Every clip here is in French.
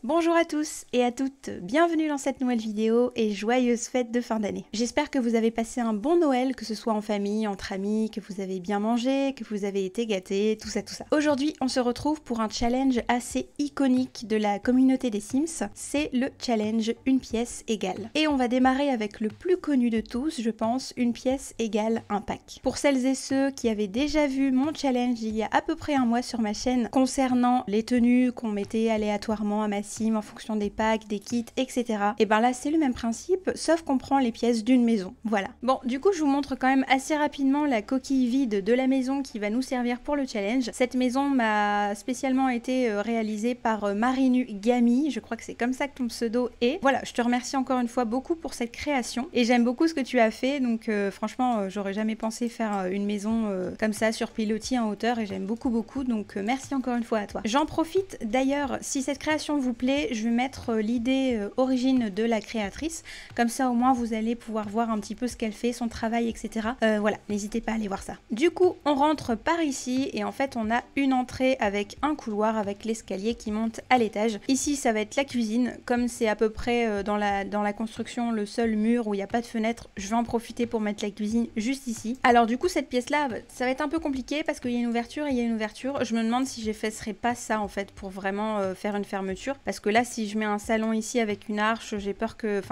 Bonjour à tous et à toutes, bienvenue dans cette nouvelle vidéo et joyeuses fêtes de fin d'année. J'espère que vous avez passé un bon Noël, que ce soit en famille, entre amis, que vous avez bien mangé, que vous avez été gâtés, tout ça. Aujourd'hui, on se retrouve pour un challenge assez iconique de la communauté des Sims, c'est le challenge une pièce égale. Et on va démarrer avec le plus connu de tous, je pense, une pièce égale un pack. Pour celles et ceux qui avaient déjà vu mon challenge il y a à peu près un mois sur ma chaîne concernant les tenues qu'on mettait aléatoirement à ma sim en fonction des packs, des kits, etc. Et ben là c'est le même principe, sauf qu'on prend les pièces d'une maison. Voilà. Bon, du coup je vous montre quand même assez rapidement la coquille vide de la maison qui va nous servir pour le challenge. Cette maison m'a spécialement été réalisée par Marinu Gami, je crois que c'est comme ça que ton pseudo est. Voilà, je te remercie encore une fois beaucoup pour cette création et j'aime beaucoup ce que tu as fait, donc franchement j'aurais jamais pensé faire une maison comme ça sur pilotis en hauteur et j'aime beaucoup, donc merci encore une fois à toi. J'en profite d'ailleurs, si cette création vous plaît, je vais mettre l'idée origine de la créatrice, comme ça au moins vous allez pouvoir voir un petit peu ce qu'elle fait, son travail, etc. Voilà, n'hésitez pas à aller voir ça. Du coup, on rentre par ici et en fait on a une entrée avec un couloir avec l'escalier qui monte à l'étage. Ici ça va être la cuisine, comme c'est à peu près dans la construction le seul mur où il n'y a pas de fenêtre, je vais en profiter pour mettre la cuisine juste ici. Alors du coup cette pièce là, ça va être un peu compliqué parce qu'il y a une ouverture et il y a une ouverture. Je me demande si j'effacerai pas ça en fait pour vraiment faire une fermeture, parce que là si je mets un salon ici avec une arche, j'ai peur que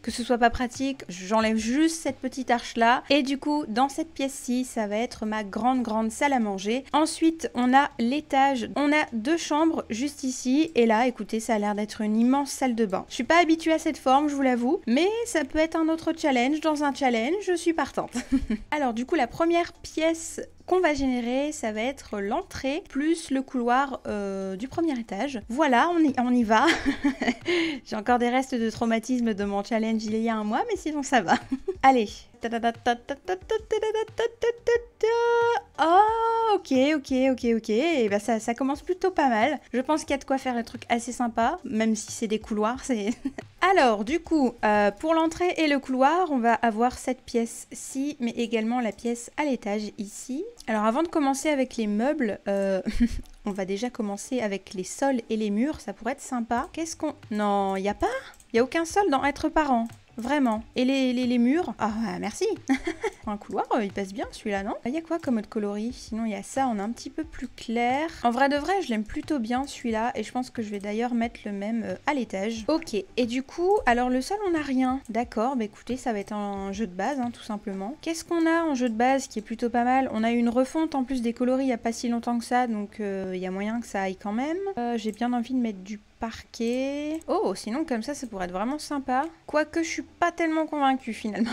ce soit pas pratique. J'enlève juste cette petite arche là et du coup dans cette pièce-ci ça va être ma grande salle à manger. Ensuite on a l'étage, on a deux chambres juste ici et là écoutez ça a l'air d'être une immense salle de bain. Je suis pas habituée à cette forme, je vous l'avoue, mais ça peut être un autre challenge dans un challenge, je suis partante. Alors du coup la première pièce qu'on va générer, ça va être l'entrée plus le couloir du premier étage. Voilà, on y va. J'ai encore des restes de traumatisme de mon challenge il y a un mois, mais sinon ça va. Allez. Oh, ok. Et ben ça commence plutôt pas mal. Je pense qu'il y a de quoi faire des trucs assez sympas, même si c'est des couloirs, c'est... Alors, du coup, pour l'entrée et le couloir, on va avoir cette pièce-ci, mais également la pièce à l'étage ici. Alors, avant de commencer avec les meubles, on va déjà commencer avec les sols et les murs, ça pourrait être sympa. Qu'est-ce qu'on... Non, il n'y a pas? Il n'y a aucun sol dans Être parent. Vraiment. Et les murs? Ah, merci. Un couloir, il passe bien celui-là, non? Il y a quoi comme autre coloris? Sinon, il y a ça, on est un petit peu plus clair. En vrai de vrai, je l'aime plutôt bien celui-là. Et je pense que je vais d'ailleurs mettre le même à l'étage. Ok. Et du coup, alors le sol, on n'a rien. D'accord, bah écoutez, ça va être un jeu de base, hein, tout simplement. Qu'est-ce qu'on a en jeu de base qui est plutôt pas mal? On a une refonte en plus des coloris il n'y a pas si longtemps que ça. Donc, il y a moyen que ça aille quand même. J'ai bien envie de mettre du parquet. Oh, sinon comme ça pourrait être vraiment sympa. Quoique je suis pas tellement convaincue finalement.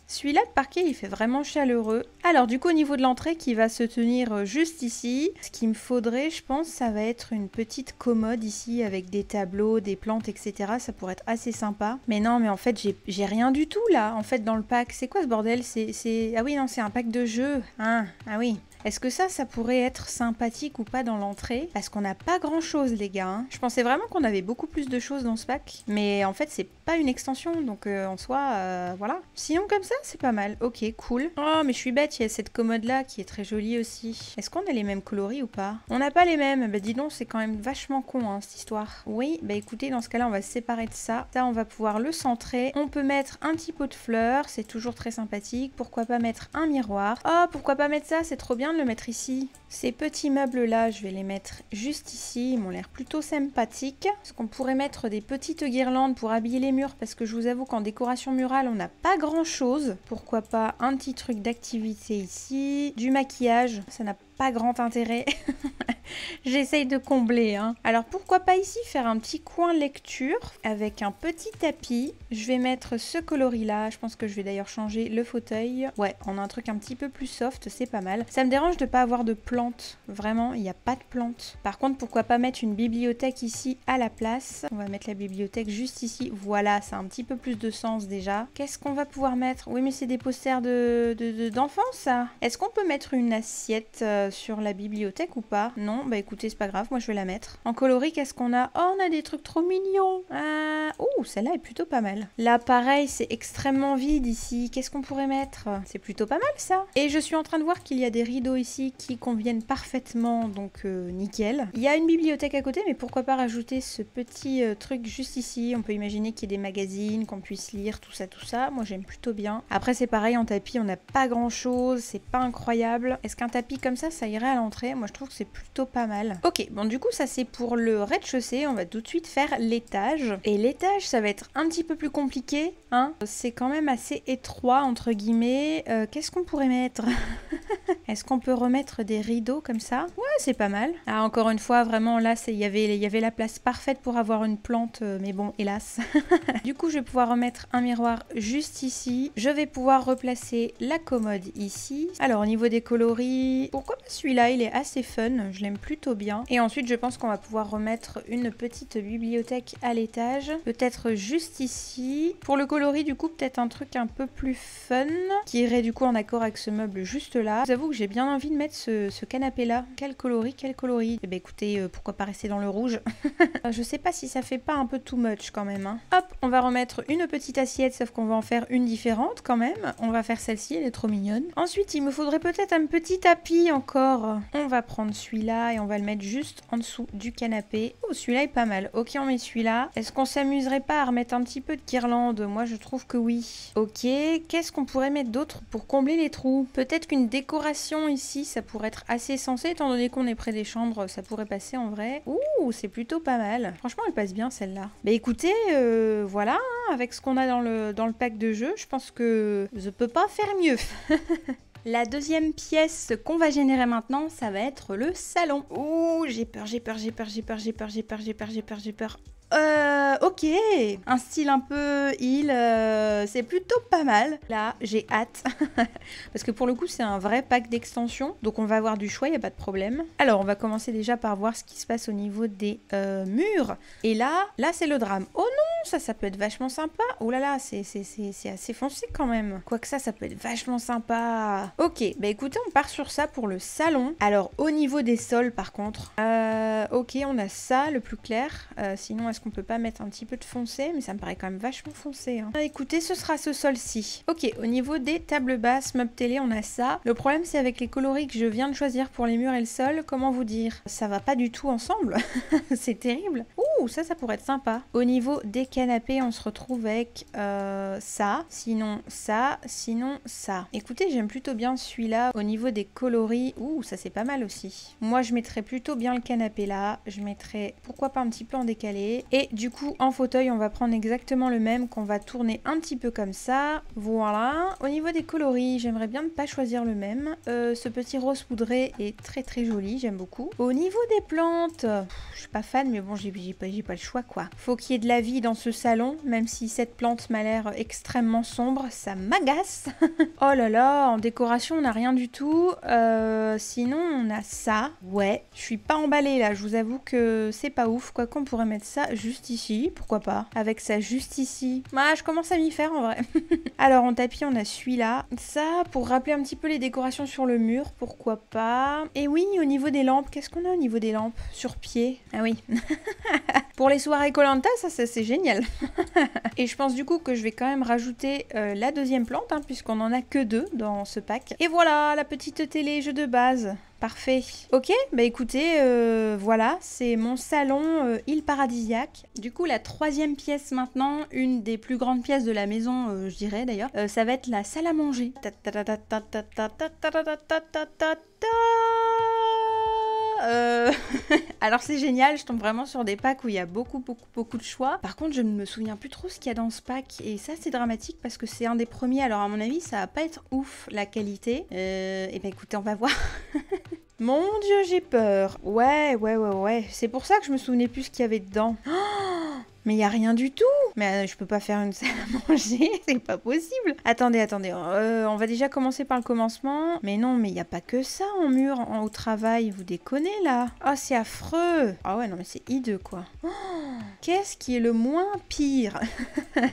Celui-là, le parquet, il fait vraiment chaleureux. Alors du coup, au niveau de l'entrée qui va se tenir juste ici, ce qu'il me faudrait, je pense, ça va être une petite commode ici avec des tableaux, des plantes, etc. Ça pourrait être assez sympa. Mais non, mais en fait, j'ai rien du tout là, en fait, dans le pack. C'est quoi ce bordel? Ah oui, non, c'est un pack de jeux. Ah oui. Est-ce que ça pourrait être sympathique ou pas dans l'entrée? Parce qu'on n'a pas grand chose les gars. Hein. Je pensais vraiment qu'on avait beaucoup plus de choses dans ce pack. Mais en fait c'est pas une extension. Donc en soi voilà. Sinon comme ça c'est pas mal. Ok cool. Oh mais je suis bête, il y a cette commode là qui est très jolie aussi. Est-ce qu'on a les mêmes coloris ou pas? On n'a pas les mêmes. Bah dis donc c'est quand même vachement con hein, cette histoire. Oui bah écoutez dans ce cas là on va se séparer de ça. Ça on va pouvoir le centrer. On peut mettre un petit pot de fleurs. C'est toujours très sympathique. Pourquoi pas mettre un miroir? Oh pourquoi pas mettre ça? C'est trop bien de le mettre ici. Ces petits meubles là je vais les mettre juste ici, ils m'ont l'air plutôt sympathiques. Est-ce qu'on pourrait mettre des petites guirlandes pour habiller les murs, parce que je vous avoue qu'en décoration murale on n'a pas grand chose. Pourquoi pas un petit truc d'activité ici, du maquillage, ça n'a pas grand intérêt. J'essaye de combler hein. Alors pourquoi pas ici faire un petit coin lecture avec un petit tapis. Je vais mettre ce coloris là. Je pense que je vais d'ailleurs changer le fauteuil. Ouais, on a un truc un petit peu plus soft, c'est pas mal. Ça me dérange de pas avoir de plantes. Vraiment, il n'y a pas de plantes. Par contre, pourquoi pas mettre une bibliothèque ici à la place. On va mettre la bibliothèque juste ici. Voilà, ça a un petit peu plus de sens déjà. Qu'est-ce qu'on va pouvoir mettre? Oui, mais c'est des posters d'enfants ça. Est-ce qu'on peut mettre une assiette sur la bibliothèque ou pas? Non, Non, bah écoutez, c'est pas grave, moi je vais la mettre. En coloris, qu'est-ce qu'on a? Oh, on a des trucs trop mignons. Oh, celle-là est plutôt pas mal. Là, pareil, c'est extrêmement vide ici. Qu'est-ce qu'on pourrait mettre? C'est plutôt pas mal ça. Et je suis en train de voir qu'il y a des rideaux ici qui conviennent parfaitement, donc nickel. Il y a une bibliothèque à côté, mais pourquoi pas rajouter ce petit truc juste ici? On peut imaginer qu'il y ait des magazines, qu'on puisse lire, tout ça, tout ça. Moi, j'aime plutôt bien. Après, c'est pareil, en tapis, on n'a pas grand-chose. C'est pas incroyable. Est-ce qu'un tapis comme ça irait à l'entrée? Moi, je trouve que c'est plutôt pas mal. Ok, bon, du coup, ça, c'est pour le rez-de-chaussée. On va tout de suite faire l'étage. Et l'étage, ça va être un petit peu plus compliqué, hein. C'est quand même assez étroit, entre guillemets. Qu'est-ce qu'on pourrait mettre? Est-ce qu'on peut remettre des rideaux comme ça? Ouais, c'est pas mal. Ah, encore une fois, vraiment, là, il y avait la place parfaite pour avoir une plante, mais bon, hélas. Du coup, je vais pouvoir remettre un miroir juste ici. Je vais pouvoir replacer la commode ici. Alors, au niveau des coloris, pourquoi pas celui-là? Il est assez fun, je l'aime plutôt bien. Et ensuite, je pense qu'on va pouvoir remettre une petite bibliothèque à l'étage. Peut-être juste ici. Pour le coloris, du coup, peut-être un truc un peu plus fun, qui irait du coup en accord avec ce meuble juste là. Je vous avoue que j'ai bien envie de mettre ce canapé-là. Quel coloris, quel coloris? Eh ben écoutez, pourquoi pas rester dans le rouge? Je sais pas si ça fait pas un peu too much quand même, hein. Hop, on va remettre une petite assiette, sauf qu'on va en faire une différente quand même. On va faire celle-ci, elle est trop mignonne. Ensuite, il me faudrait peut-être un petit tapis encore. On va prendre celui-là et on va le mettre juste en dessous du canapé. Oh, celui-là est pas mal. Ok, on met celui-là. Est-ce qu'on s'amuserait pas à remettre un petit peu de guirlande? Moi, je trouve que oui. Ok, qu'est-ce qu'on pourrait mettre d'autre pour combler les trous? Peut-être qu'une décoration ici, ça pourrait être assez sensé, étant donné qu'on est près des chambres, ça pourrait passer en vrai. Ouh, c'est plutôt pas mal. Franchement, elle passe bien celle-là. Bah écoutez, voilà, hein, avec ce qu'on a dans le pack de jeu, je pense que je peux pas faire mieux. La deuxième pièce qu'on va générer maintenant, ça va être le salon. Ouh, j'ai peur, j'ai peur, j'ai peur, j'ai peur, j'ai peur, j'ai peur, j'ai peur, j'ai peur, j'ai peur. Ok, un style un peu île, c'est plutôt pas mal. Là, j'ai hâte. Parce que pour le coup, c'est un vrai pack d'extension. Donc on va avoir du choix, il n'y a pas de problème. Alors, on va commencer déjà par voir ce qui se passe au niveau des murs. Et là c'est le drame. Oh non, ça peut être vachement sympa. Oh là là, c'est assez foncé quand même. Quoique ça peut être vachement sympa. Ok, bah écoutez, on part sur ça pour le salon. Alors, au niveau des sols, par contre, ok, on a ça, le plus clair. Sinon, est-ce qu'on peut pas mettre un petit peu de foncé? Mais ça me paraît quand même vachement foncé, hein. Écoutez, ce sera ce sol-ci. Ok, au niveau des tables basses, meubles télé, on a ça. Le problème, c'est avec les coloris que je viens de choisir pour les murs et le sol, comment vous dire? Ça va pas du tout ensemble. C'est terrible. Ouh, ça pourrait être sympa. Au niveau des canapés, on se retrouve avec ça, sinon ça, sinon ça. Écoutez, j'aime plutôt bien celui-là. Au niveau des coloris, ouh, ça c'est pas mal aussi. Moi, je mettrais plutôt bien le canapé là. Je mettrais, pourquoi pas un petit peu en décalé. Et du coup, en fauteuil, on va prendre exactement le même qu'on va tourner un petit peu comme ça. Voilà. Au niveau des coloris, j'aimerais bien ne pas choisir le même. Ce petit rose poudré est très très joli, j'aime beaucoup. Au niveau des plantes, je suis pas fan, mais bon, j'ai pas le choix quoi. Faut qu'il y ait de la vie dans ce salon, même si cette plante m'a l'air extrêmement sombre, ça m'agace. Oh là là, en décoration, on n'a rien du tout. Sinon, on a ça. Ouais, je suis pas emballée là, je vous avoue que c'est pas ouf. Quoi qu'on pourrait mettre ça juste ici, pourquoi pas. Avec ça juste ici. Ah, je commence à m'y faire en vrai. Alors, en tapis, on a celui-là. Ça, pour rappeler un petit peu les décorations sur le mur, pourquoi pas. Et oui, au niveau des lampes, qu'est-ce qu'on a au niveau des lampes? Sur pied. Ah oui. Pour les soirées Koh-Lanta, ça c'est génial. Et je pense du coup que je vais quand même rajouter la deuxième plante, hein, puisqu'on en a que 2 dans ce pack. Et voilà, la petite télé jeu de base. Parfait. Ok, bah écoutez, voilà, c'est mon salon île paradisiaque. Du coup, la troisième pièce maintenant, une des plus grandes pièces de la maison, je dirais d'ailleurs, ça va être la salle à manger. Alors c'est génial, je tombe vraiment sur des packs où il y a beaucoup de choix. Par contre, je ne me souviens plus trop ce qu'il y a dans ce pack et ça c'est dramatique parce que c'est un des premiers. Alors à mon avis, ça va pas être ouf la qualité. Et ben écoutez, on va voir. Mon Dieu, j'ai peur. Ouais. C'est pour ça que je me souvenais plus ce qu'il y avait dedans. Mais il y a rien du tout. Mais je peux pas faire une salle à manger, c'est pas possible. Attendez. On va déjà commencer par le commencement. Mais non, mais il y a pas que ça en mur, au travail. Vous déconnez là. Oh, c'est affreux. Ah ouais, non mais c'est hideux quoi. Oh, qu'est-ce qui est le moins pire?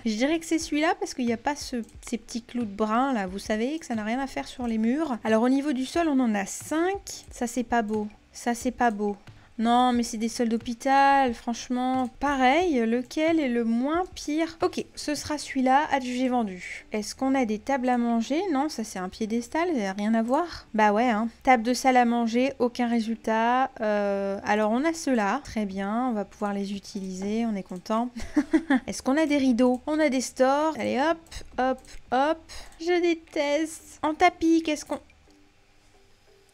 Je dirais que c'est celui-là parce qu'il n'y a pas ces petits clous de brun là. Vous savez que ça n'a rien à faire sur les murs. Alors au niveau du sol, on en a 5. Ça c'est pas beau. Ça, c'est pas beau. Non, mais c'est des sols d'hôpital, franchement. Pareil, lequel est le moins pire? Ok, ce sera celui-là, adjugé vendu. Est-ce qu'on a des tables à manger? Non, ça c'est un piédestal, ça n'a rien à voir. Bah ouais, hein. Table de salle à manger, aucun résultat. Alors on a ceux-là, très bien, on va pouvoir les utiliser, on est content. Est-ce qu'on a des rideaux? On a des stores. Allez hop, hop, hop. Je déteste. En tapis, qu'est-ce qu'on...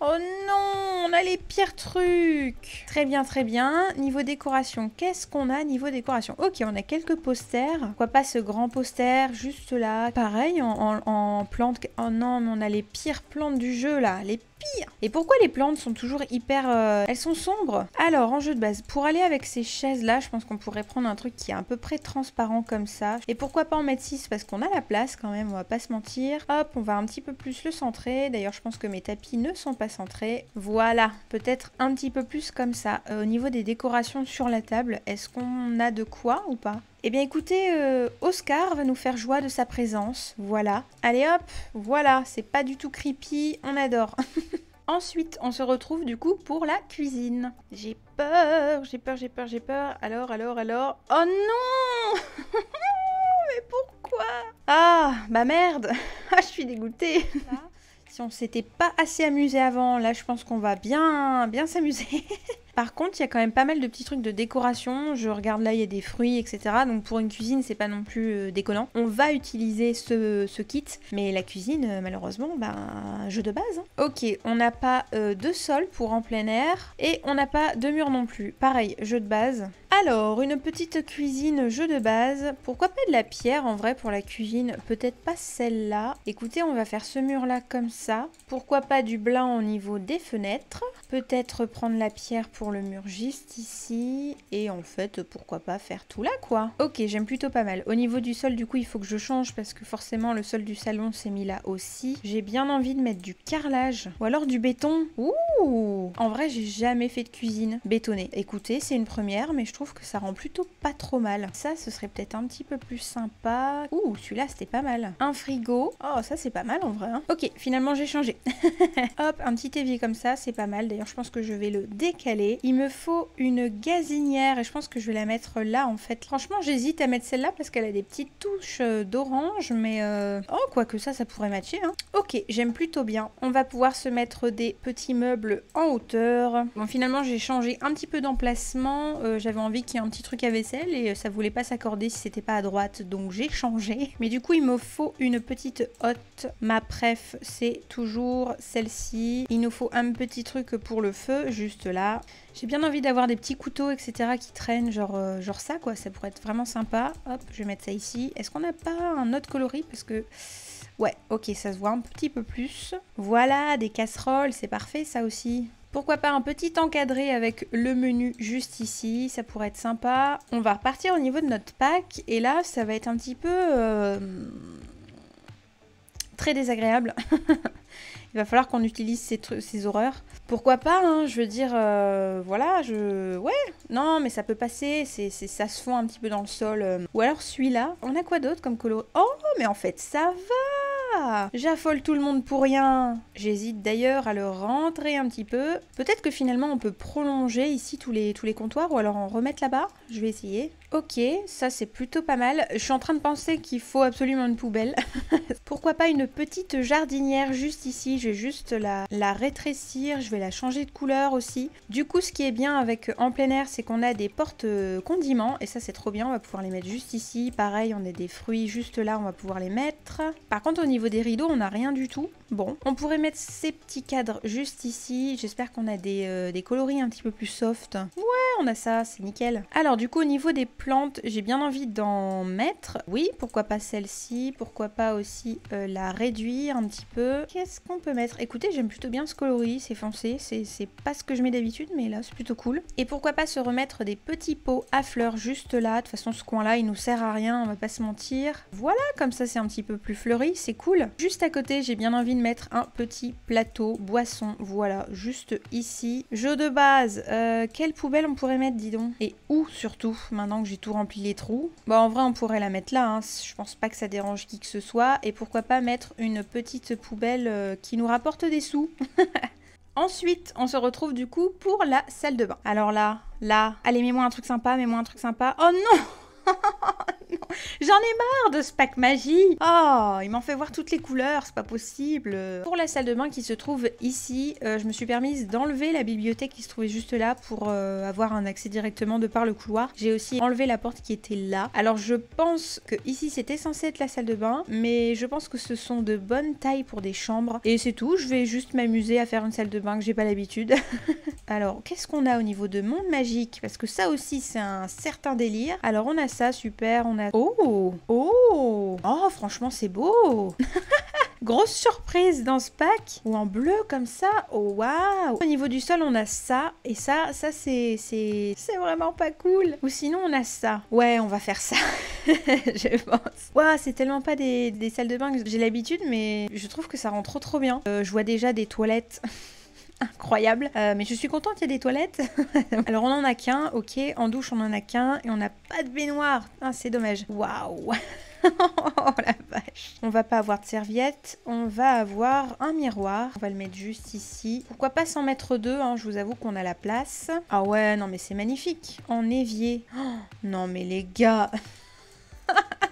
Oh non, on a les pires trucs. Très bien, très bien. Niveau décoration, qu'est-ce qu'on a niveau décoration? Ok, on a quelques posters. Pourquoi pas ce grand poster juste là? Pareil, en plantes. Oh non, mais on a les pires plantes du jeu là. Les pires. Et pourquoi les plantes sont toujours hyper... Elles sont sombres. Alors, en jeu de base, pour aller avec ces chaises là, je pense qu'on pourrait prendre un truc qui est à peu près transparent comme ça. Et pourquoi pas en mettre 6 parce qu'on a la place quand même, on va pas se mentir. Hop, on va un petit peu plus le centrer. D'ailleurs, je pense que mes tapis ne sont pas centré. Voilà, peut-être un petit peu plus comme ça. Au niveau des décorations sur la table, est-ce qu'on a de quoi ou pas? Eh bien écoutez, Oscar va nous faire joie de sa présence. Voilà. Allez hop, voilà, c'est pas du tout creepy, on adore. Ensuite, on se retrouve du coup pour la cuisine. J'ai peur, j'ai peur, j'ai peur, j'ai peur. Alors... Oh non. Mais pourquoi? Ah, bah merde. Ah, je suis dégoûtée. Là. Si on s'était pas assez amusé avant, là je pense qu'on va bien s'amuser. Par contre, il y a quand même pas mal de petits trucs de décoration. Je regarde là, il y a des fruits, etc. Donc pour une cuisine, c'est pas non plus déconnant. On va utiliser ce kit, mais la cuisine, malheureusement, bah, jeu de base. Hein. Ok, on n'a pas de sol pour en plein air et on n'a pas de mur non plus. Pareil, jeu de base. Alors, une petite cuisine jeu de base. Pourquoi pas de la pierre en vrai pour la cuisine? Peut-être pas celle-là. Écoutez, on va faire ce mur-là comme ça. Pourquoi pas du blanc au niveau des fenêtres? Peut-être prendre la pierre pour le mur juste ici. Et en fait, pourquoi pas faire tout là, quoi. Ok, j'aime plutôt pas mal. Au niveau du sol, du coup, il faut que je change parce que forcément, le sol du salon s'est mis là aussi. J'ai bien envie de mettre du carrelage. Ou alors du béton. Ouh! En vrai, j'ai jamais fait de cuisine bétonnée. Écoutez, c'est une première, mais je trouve que ça rend plutôt pas trop mal. Ça, ce serait peut-être un petit peu plus sympa. Ouh, celui-là, c'était pas mal. Un frigo. Oh, ça, c'est pas mal en vrai. Hein. Ok, finalement, j'ai changé. Hop, un petit évier comme ça, c'est pas mal. D'ailleurs, je pense que je vais le décaler. Il me faut une gazinière et je pense que je vais la mettre là, en fait. Franchement, j'hésite à mettre celle-là parce qu'elle a des petites touches d'orange, mais... Oh, quoique ça pourrait matcher. Hein. Ok, j'aime plutôt bien. On va pouvoir se mettre des petits meubles en hauteur. Bon, finalement, j'ai changé un petit peu d'emplacement. J'avais envie qu'il y ait un petit truc à vaisselle et ça voulait pas s'accorder si c'était pas à droite, donc j'ai changé. Mais du coup, il me faut une petite hotte. Ma préf, c'est toujours celle-ci. Il nous faut un petit truc pour le feu, juste là. J'ai bien envie d'avoir des petits couteaux, etc. qui traînent, genre ça, quoi. Ça pourrait être vraiment sympa. Hop, je vais mettre ça ici. Est-ce qu'on n'a pas un autre coloris? Parce que... Ouais, ok, ça se voit un petit peu plus. Voilà, des casseroles, c'est parfait, ça aussi. Pourquoi pas un petit encadré avec le menu juste ici, ça pourrait être sympa. On va repartir au niveau de notre pack, et là, ça va être un petit peu... très désagréable. Il va falloir qu'on utilise ces horreurs. Pourquoi pas, hein, je veux dire, voilà, ouais, non, mais ça peut passer, ça se fond un petit peu dans le sol. Ou alors celui-là, on a quoi d'autre comme coloris? Oh, mais en fait, ça va! J'affole tout le monde pour rien. J'hésite d'ailleurs à le rentrer un petit peu. Peut-être que finalement, on peut prolonger ici tous les comptoirs, ou alors en remettre là-bas. Je vais essayer. Ok, ça c'est plutôt pas mal. Je suis en train de penser qu'il faut absolument une poubelle. Pourquoi pas une petite jardinière juste ici. Je vais juste la rétrécir. Je vais la changer de couleur aussi. Du coup, ce qui est bien avec en plein air, c'est qu'on a des portes condiments. Et ça, c'est trop bien. On va pouvoir les mettre juste ici. Pareil, on a des fruits juste là. On va pouvoir les mettre. Par contre, au niveau des rideaux, on n'a rien du tout. Bon, on pourrait mettre ces petits cadres juste ici. J'espère qu'on a des coloris un petit peu plus soft. Ouais, on a ça. C'est nickel. Alors, du coup, au niveau des plantes, j'ai bien envie d'en mettre. Oui, pourquoi pas celle-ci. Pourquoi pas aussi la réduire un petit peu. Qu'est-ce qu'on peut mettre? Écoutez, j'aime plutôt bien ce coloris, c'est foncé, c'est pas ce que je mets d'habitude, mais là c'est plutôt cool. Et pourquoi pas se remettre des petits pots à fleurs juste là. De toute façon, ce coin-là, il nous sert à rien, on va pas se mentir. Voilà, comme ça c'est un petit peu plus fleuri, c'est cool. Juste à côté, j'ai bien envie de mettre un petit plateau boisson, voilà, juste ici. Jeu de base, quelle poubelle on pourrait mettre, dis donc? Et où surtout, maintenant que j'ai tout rempli les trous? Bon, en vrai, on pourrait la mettre là, hein. Je pense pas que ça dérange qui que ce soit. Et pourquoi pas mettre une petite poubelle qui nous rapporte des sous. Ensuite, on se retrouve du coup pour la salle de bain. Alors là, allez, mets-moi un truc sympa, mets-moi un truc sympa. Oh non! Non, j'en ai marre de ce pack magie. Oh, il m'en fait voir toutes les couleurs, c'est pas possible. Pour la salle de bain qui se trouve ici, je me suis permise d'enlever la bibliothèque qui se trouvait juste là pour avoir un accès directement de par le couloir. J'ai aussi enlevé la porte qui était là. Alors je pense que ici c'était censé être la salle de bain, mais je pense que ce sont de bonnes tailles pour des chambres. Et c'est tout, je vais juste m'amuser à faire une salle de bain que j'ai pas l'habitude. Alors, qu'est-ce qu'on a au niveau de monde magique? Parce que ça aussi, c'est un certain délire. Alors, on a ça, super, on a... Oh! Oh! Oh, franchement, c'est beau! Grosse surprise dans ce pack. Ou en bleu, comme ça. Oh, waouh! Au niveau du sol, on a ça. Et ça, c'est vraiment pas cool. Ou sinon, on a ça. Ouais, on va faire ça. Je pense. Waouh, c'est tellement pas des salles de bain que j'ai l'habitude, mais je trouve que ça rend trop bien. Je vois déjà des toilettes... incroyable, mais je suis contente, il y a des toilettes. Alors on en a qu'un, ok, en douche on en a qu'un et on n'a pas de baignoire. Ah, c'est dommage. Waouh. Oh la vache. On va pas avoir de serviette, on va avoir un miroir. On va le mettre juste ici. Pourquoi pas s'en mettre deux, hein, je vous avoue qu'on a la place. Ah ouais, non mais c'est magnifique. En évier. Oh, non mais les gars.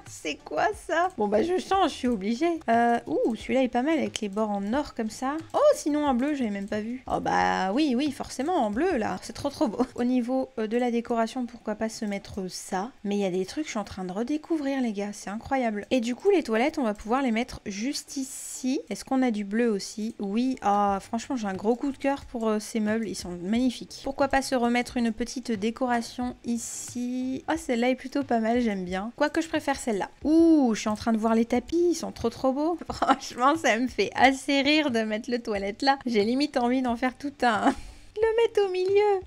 C'est quoi ça? Bon bah je change, je suis obligée. Ouh, celui-là est pas mal avec les bords en or comme ça. Oh, sinon en bleu, j'avais même pas vu. Oh bah oui, forcément en bleu là. C'est trop beau. Au niveau de la décoration, pourquoi pas se mettre ça? Mais il y a des trucs que je suis en train de redécouvrir les gars, c'est incroyable. Et du coup les toilettes, on va pouvoir les mettre juste ici. Est-ce qu'on a du bleu aussi? Oui, ah franchement j'ai un gros coup de cœur pour ces meubles, ils sont magnifiques. Pourquoi pas se remettre une petite décoration ici? Oh, celle-là est plutôt pas mal, j'aime bien. Quoique je préfère celle-là. Ouh, je suis en train de voir les tapis, ils sont trop beaux. Franchement, ça me fait assez rire de mettre le toilette là. J'ai limite envie d'en faire tout un... le mettre au milieu.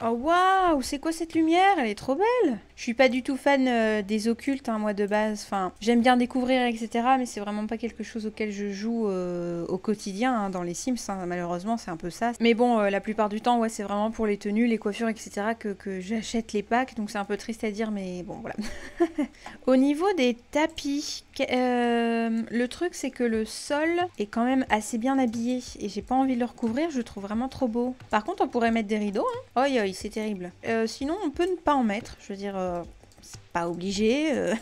Oh waouh, c'est quoi cette lumière? Elle est trop belle. Je suis pas du tout fan des occultes, hein, moi de base. Enfin, j'aime bien découvrir, etc. Mais c'est vraiment pas quelque chose auquel je joue au quotidien, hein, dans les Sims. Hein, malheureusement, c'est un peu ça. Mais bon, la plupart du temps, ouais, c'est vraiment pour les tenues, les coiffures, etc. que j'achète les packs. Donc c'est un peu triste à dire, mais bon, voilà. Au niveau des tapis, le truc, c'est que le sol est quand même assez bien habillé. Et j'ai pas envie de le recouvrir, je le trouve vraiment trop beau. Par contre, on pourrait mettre des rideaux. Hein. Oi, c'est terrible. Sinon, on peut ne pas en mettre. Je veux dire, c'est pas obligé.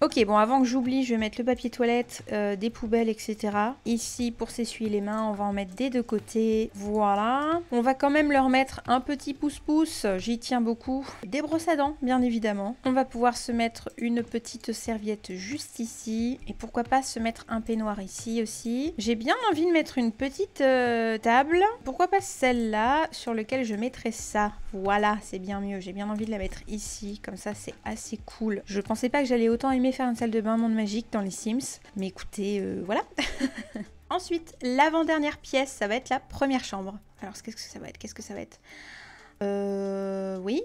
Ok, bon, avant que j'oublie, je vais mettre le papier toilette, des poubelles, etc. Ici, pour s'essuyer les mains, on va en mettre des deux côtés. Voilà. On va quand même leur mettre un petit pouce-pouce, j'y tiens beaucoup. Des brosses à dents, bien évidemment. On va pouvoir se mettre une petite serviette juste ici. Et pourquoi pas se mettre un peignoir ici aussi. J'ai bien envie de mettre une petite table. Pourquoi pas celle-là, sur laquelle je mettrai ça. Voilà, c'est bien mieux. J'ai bien envie de la mettre ici. Comme ça, c'est assez cool. Je pensais pas que j'allais autant aimer faire une salle de bain monde magique dans les Sims, mais écoutez, voilà. Ensuite, l'avant-dernière pièce, ça va être la première chambre. Alors, qu'est-ce que ça va être? Qu'est-ce que ça va être? Oui.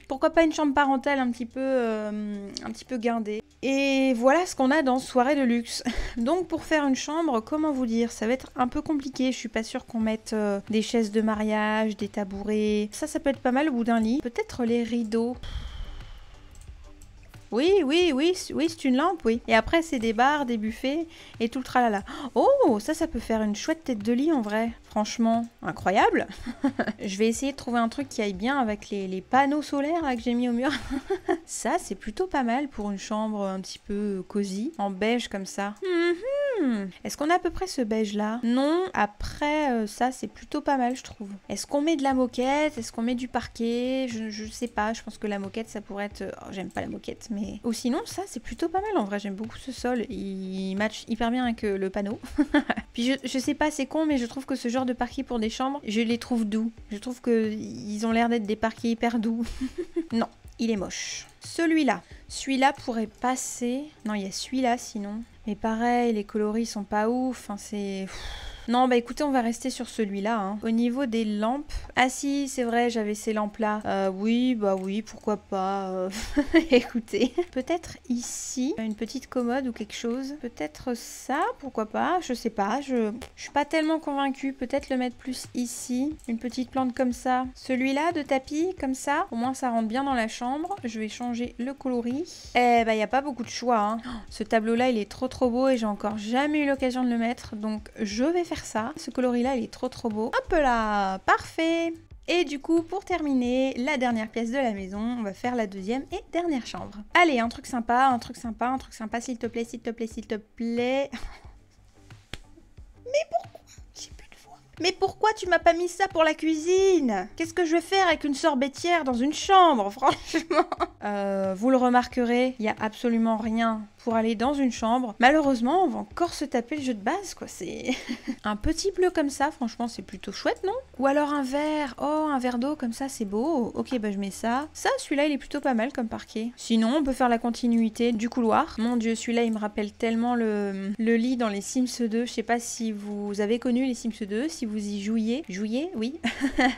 Pourquoi pas une chambre parentale un petit peu guindée. Et voilà ce qu'on a dans Soirée de luxe. Donc pour faire une chambre, comment vous dire, ça va être un peu compliqué. Je suis pas sûre qu'on mette des chaises de mariage, des tabourets. Ça peut être pas mal au bout d'un lit. Peut-être les rideaux. Oui, c'est une lampe, oui. Et après, c'est des bars, des buffets et tout le tralala. Oh, ça peut faire une chouette tête de lit en vrai. Franchement, incroyable. Je vais essayer de trouver un truc qui aille bien avec les panneaux solaires là, que j'ai mis au mur. Ça, c'est plutôt pas mal pour une chambre un petit peu cosy, en beige comme ça. Est-ce qu'on a à peu près ce beige là? Non, après ça c'est plutôt pas mal je trouve. Est-ce qu'on met de la moquette? Est-ce qu'on met du parquet? Je sais pas, je pense que la moquette ça pourrait être... Oh, j'aime pas la moquette mais... Ou sinon ça c'est plutôt pas mal en vrai, j'aime beaucoup ce sol. Il match hyper bien avec le panneau. Puis je sais pas, c'est con mais je trouve que ce genre de parquet pour des chambres, je les trouve doux. Je trouve qu'ils ont l'air d'être des parquets hyper doux. Non, il est moche. Celui-là pourrait passer. Non, il y a celui-là sinon. Mais pareil, les coloris sont pas ouf. Enfin, c'est... Non, bah écoutez, on va rester sur celui-là. Hein. Au niveau des lampes... Ah si, c'est vrai, j'avais ces lampes-là. Oui, pourquoi pas. Écoutez. Peut-être ici, une petite commode ou quelque chose. Peut-être ça, pourquoi pas. Je sais pas, je suis pas tellement convaincue. Peut-être le mettre plus ici. Une petite plante comme ça. Celui-là de tapis, comme ça. Au moins, ça rentre bien dans la chambre. Je vais changer le coloris. Eh bah, il n'y a pas beaucoup de choix. Hein. Ce tableau-là, il est trop beau et j'ai encore jamais eu l'occasion de le mettre. Donc, je vais faire faire ça. Ce coloris là il est trop beau. Hop là, parfait. Et du coup, pour terminer la dernière pièce de la maison, on va faire la deuxième et dernière chambre. Allez, un truc sympa, s'il te plaît, s'il te plaît, s'il te plaît. Mais pourquoi? J'ai plus de voix. Mais pourquoi tu m'as pas mis ça pour la cuisine? Qu'est-ce que je vais faire avec une sorbetière dans une chambre, franchement? Vous le remarquerez, il n'y a absolument rien pour aller dans une chambre. Malheureusement, on va encore se taper le jeu de base, quoi. C'est un petit bleu comme ça, franchement, c'est plutôt chouette, non? Ou alors un verre. Oh, un verre d'eau comme ça, c'est beau. Ok, bah je mets ça. Ça, celui-là, il est plutôt pas mal comme parquet. Sinon, on peut faire la continuité du couloir. Mon Dieu, celui-là, il me rappelle tellement le lit dans les Sims 2. Je sais pas si vous avez connu les Sims 2, si vous y jouiez. Jouiez, oui.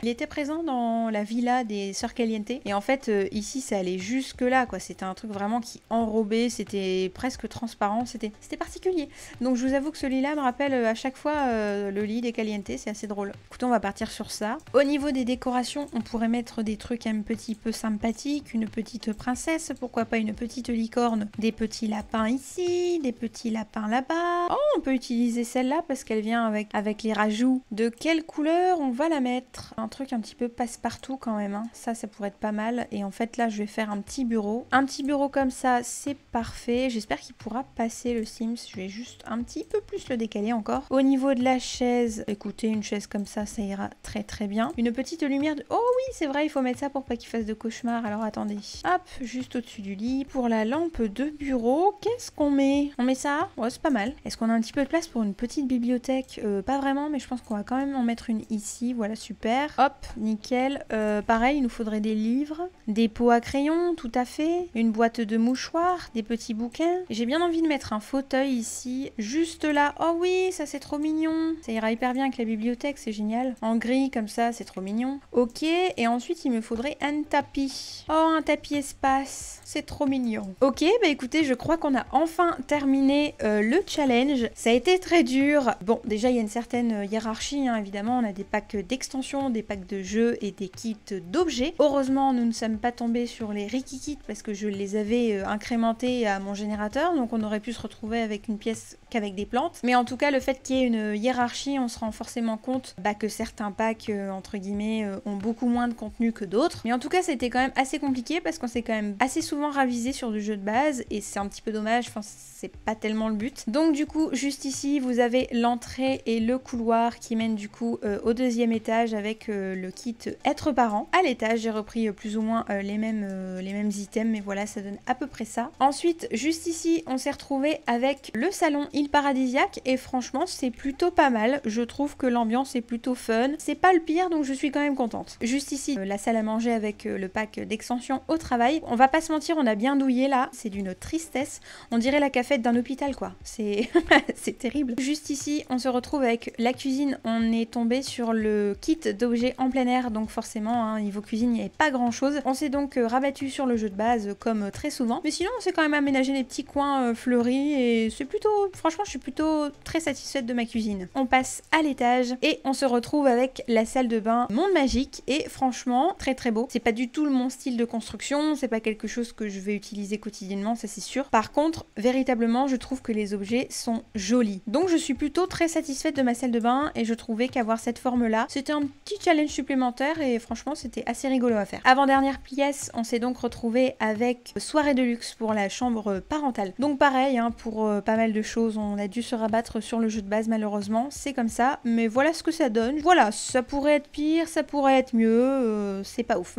Il était présent dans la villa des Sœurs Caliente. Et en fait, ici, ça allait jusque là, quoi. C'était un truc vraiment qui enrobait. C'était presque transparent, c'était particulier. Donc je vous avoue que ce lit là me rappelle à chaque fois le lit des Caliente, c'est assez drôle. Écoutez, on va partir sur ça. Au niveau des décorations, on pourrait mettre des trucs un petit peu sympathiques, une petite princesse, pourquoi pas une petite licorne, des petits lapins ici, des petits lapins là-bas. Oh, on peut utiliser celle-là parce qu'elle vient avec les rajouts. De quelle couleur on va la mettre? Un truc un petit peu passe-partout quand même, hein. Ça pourrait être pas mal. Et en fait là je vais faire un petit bureau. Un petit bureau comme ça, c'est parfait. J'espère qu'il pourra passer le Sims. Je vais juste un petit peu plus le décaler encore. Au niveau de la chaise, écoutez, une chaise comme ça ira très bien. Une petite lumière de... Oh oui, c'est vrai, il faut mettre ça pour pas qu'il fasse de cauchemar. Alors attendez. Hop, juste au-dessus du lit. Pour la lampe de bureau, qu'est-ce qu'on met? On met ça? Ouais, c'est pas mal. Est-ce qu'on a un petit peu de place pour une petite bibliothèque? Pas vraiment, mais je pense qu'on va quand même en mettre une ici. Voilà, super. Hop, nickel. Pareil, il nous faudrait des livres, des pots à crayon, tout à fait. Une boîte de mouchoirs, des petits bouquins. J'ai bien envie de mettre un fauteuil ici, juste là. Oh oui, ça c'est trop mignon. Ça ira hyper bien avec la bibliothèque, c'est génial. En gris comme ça, c'est trop mignon. Ok, et ensuite il me faudrait un tapis. Oh, un tapis espace. C'est trop mignon. Ok, bah écoutez, je crois qu'on a enfin terminé le challenge. Ça a été très dur. Bon, déjà il y a une certaine hiérarchie, hein, évidemment. On a des packs d'extensions, des packs de jeux et des kits d'objets. Heureusement, nous ne sommes pas tombés sur les Rikikits parce que je les avais incrémentés à mon générateur. Donc on aurait pu se retrouver avec une pièce qu'avec des plantes. Mais en tout cas, le fait qu'il y ait une hiérarchie, on se rend forcément compte que certains packs, entre guillemets, ont beaucoup moins de contenu que d'autres. Mais en tout cas, c'était quand même assez compliqué parce qu'on s'est quand même assez souvent ravisé sur du jeu de base et c'est un petit peu dommage, enfin c'est pas tellement le but. Donc du coup, juste ici, vous avez l'entrée et le couloir qui mènent du coup au deuxième étage avec le kit être parent. À l'étage, j'ai repris plus ou moins les mêmes items, mais voilà, ça donne à peu près ça. Ensuite, juste ici, on s'est retrouvé avec le salon île paradisiaque et franchement, c'est plutôt pas mal. Je trouve que l'ambiance est plutôt fun. C'est pas le pire, donc je suis quand même contente. Juste ici, la salle à manger avec le pack d'extension au travail. On va pas se mentir, on a bien douillé là. C'est d'une tristesse. On dirait la cafette d'un hôpital, quoi. C'est c'est terrible. Juste ici, on se retrouve avec la cuisine. On est tombé sur le kit d'objets en plein air, donc forcément, hein, niveau cuisine, il n'y avait pas grand chose. On s'est donc rabattu sur le jeu de base, comme très souvent. Mais sinon, on s'est quand même aménagé des petits coins fleuris et c'est plutôt... Franchement, je suis plutôt très satisfaite de ma cuisine. On passe à l'étage et on se retrouve avec la salle de bain Monde Magique et franchement, très beau. C'est pas du tout mon style de construction, c'est pas quelque chose que je vais utiliser quotidiennement, ça c'est sûr. Par contre, véritablement, je trouve que les objets sont jolis. Donc je suis plutôt très satisfaite de ma salle de bain et je trouvais qu'avoir cette forme-là, c'était un petit challenge supplémentaire et franchement, c'était assez rigolo à faire. Avant-dernière pièce, on s'est donc retrouvé avec soirée de luxe pour la chambre parentale. Donc pareil, hein, pour pas mal de choses, on a dû se rabattre sur le jeu de base malheureusement, c'est comme ça, mais voilà ce que ça donne. Voilà, ça pourrait être pire, ça pourrait être mieux, c'est pas ouf.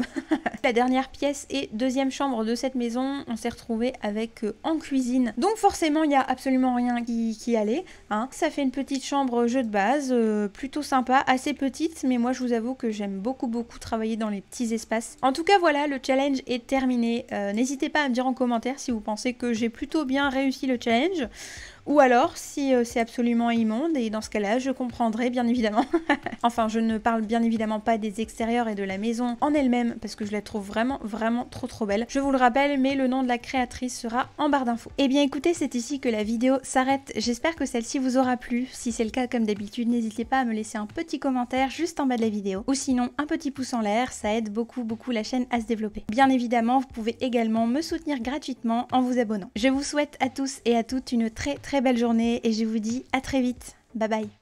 La dernière pièce et deuxième chambre de cette maison, on s'est retrouvé avec en cuisine. Donc forcément, il n'y a absolument rien qui allait, hein. Ça fait une petite chambre jeu de base, plutôt sympa, assez petite, mais moi je vous avoue que j'aime beaucoup travailler dans les petits espaces. En tout cas, voilà, le challenge est terminé. N'hésitez pas à me dire en commentaire si vous pensez que j'ai plutôt bien réussi le challenge. Ou alors, si c'est absolument immonde, et dans ce cas-là, je comprendrai, bien évidemment. Enfin, je ne parle bien évidemment pas des extérieurs et de la maison en elle-même, parce que je la trouve vraiment trop belle. Je vous le rappelle, mais le nom de la créatrice sera en barre d'infos. Et bien écoutez, c'est ici que la vidéo s'arrête. J'espère que celle-ci vous aura plu. Si c'est le cas, comme d'habitude, n'hésitez pas à me laisser un petit commentaire juste en bas de la vidéo. Ou sinon, un petit pouce en l'air, ça aide beaucoup la chaîne à se développer. Bien évidemment, vous pouvez également me soutenir gratuitement en vous abonnant. Je vous souhaite à tous et à toutes une très belle journée et je vous dis à très vite. Bye bye.